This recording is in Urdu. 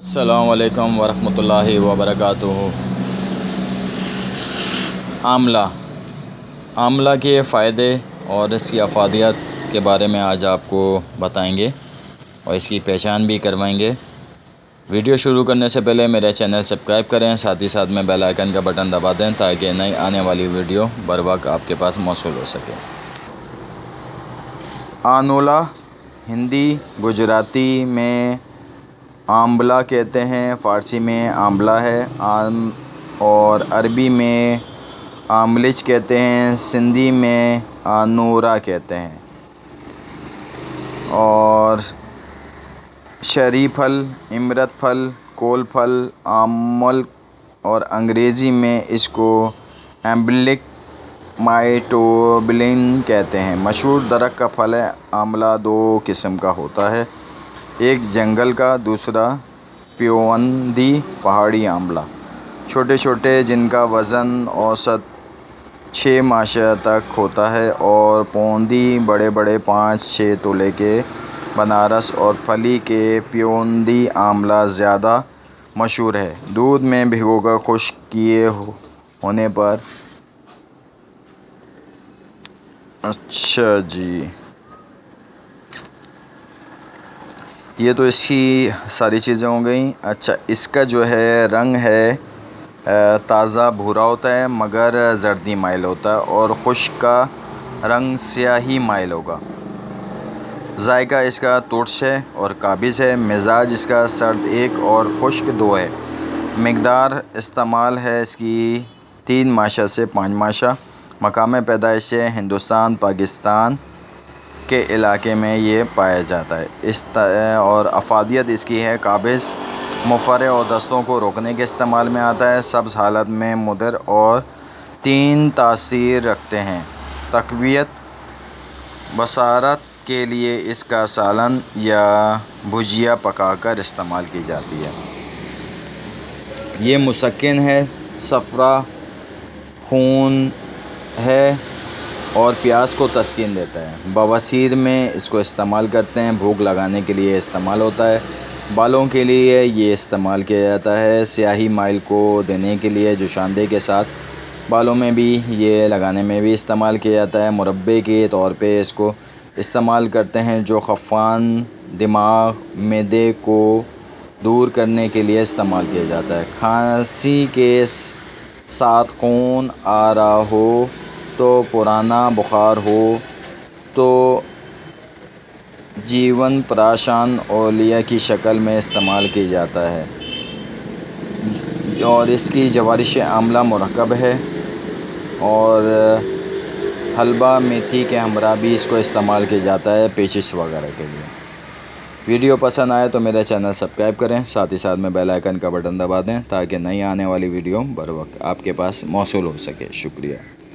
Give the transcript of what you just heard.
السلام علیکم ورحمۃ اللہ وبرکاتہ۔ آملہ کے فائدے اور اس کی افادیت کے بارے میں آج آپ کو بتائیں گے اور اس کی پہچان بھی کروائیں گے۔ ویڈیو شروع کرنے سے پہلے میرے چینل سبسکرائب کریں، ساتھ ہی ساتھ میں بیل آئیکن کا بٹن دبا دیں تاکہ نئی آنے والی ویڈیو بر وقت آپ کے پاس موصول ہو سکے۔ آنولا ہندی گجراتی میں آمبلا کہتے ہیں، فارسی میں آملہ ہے اور عربی میں آملچ کہتے ہیں، سندھی میں آنورا کہتے ہیں۔ اور شری پھل، امرت پھل، کول پھل، آمل اور انگریزی میں اس کو ایمبلک مائٹوبلن کہتے ہیں۔ مشہور درخت کا پھل ہے۔ آملہ دو قسم کا ہوتا ہے، ایک جنگل کا، دوسرا پیوندی پہاڑی آملہ۔ چھوٹے چھوٹے جن کا وزن اوسط 6 ماشا تک ہوتا ہے اور پوندی بڑے بڑے 5-6 تولے کے۔ بنارس اور پھلی کے پیوندی آملہ زیادہ مشہور ہے۔ دودھ میں بھگو کر خشک کیے ہونے پر یہ تو اس کی ساری چیزیں ہو گئیں۔ اس کا جو ہے رنگ ہے تازہ بھورا ہوتا ہے مگر زردی مائل ہوتا ہے اور خشک کا رنگ سیاہی مائل ہوگا۔ ذائقہ اس کا ترش ہے اور قابض ہے۔ مزاج اس کا سرد 1 اور خشک 2 ہے۔ مقدار استعمال ہے اس کی 3 ماشا سے 5 ماشا۔ مقام پیدائش ہے ہندوستان، پاکستان کے علاقے میں یہ پایا جاتا ہے۔ اور افادیت اس کی ہے قابض، مفرح اور دستوں کو روکنے کے استعمال میں آتا ہے۔ سبز حالت میں مضر اور 3 تاثیر رکھتے ہیں۔ تقویت بصارت کے لیے اس کا سالن یا بھجیا پکا کر استعمال کی جاتی ہے۔ یہ مسکن ہے، صفرا خون ہے اور پیاس کو تسکین دیتا ہے۔ بواسیر میں اس کو استعمال کرتے ہیں۔ بھوک لگانے کے لیے استعمال ہوتا ہے۔ بالوں کے لیے یہ استعمال کیا جاتا ہے۔ سیاہی مائل کو دینے کے لیے جوشاندے کے ساتھ بالوں میں بھی یہ لگانے میں بھی استعمال کیا جاتا ہے۔ مربے کے طور پہ اس کو استعمال کرتے ہیں جو خفان دماغ معدے کو دور کرنے کے لیے استعمال کیا جاتا ہے۔ کھانسی کے ساتھ خون آ رہا ہو تو پرانا بخار ہو تو جیون پراشان اولیہ کی شکل میں استعمال کیا جاتا ہے اور اس کی جوارش آملہ مرکب ہے اور حلبہ میتھی کے ہمراہ بھی اس کو استعمال کیا جاتا ہے پیچش وغیرہ کے لیے۔ ویڈیو پسند آئے تو میرا چینل سبسکرائب کریں، ساتھ ہی ساتھ میں بیل آئیکن کا بٹن دبا دیں تاکہ نئی آنے والی ویڈیو بر وقت آپ کے پاس موصول ہو سکے۔ شکریہ۔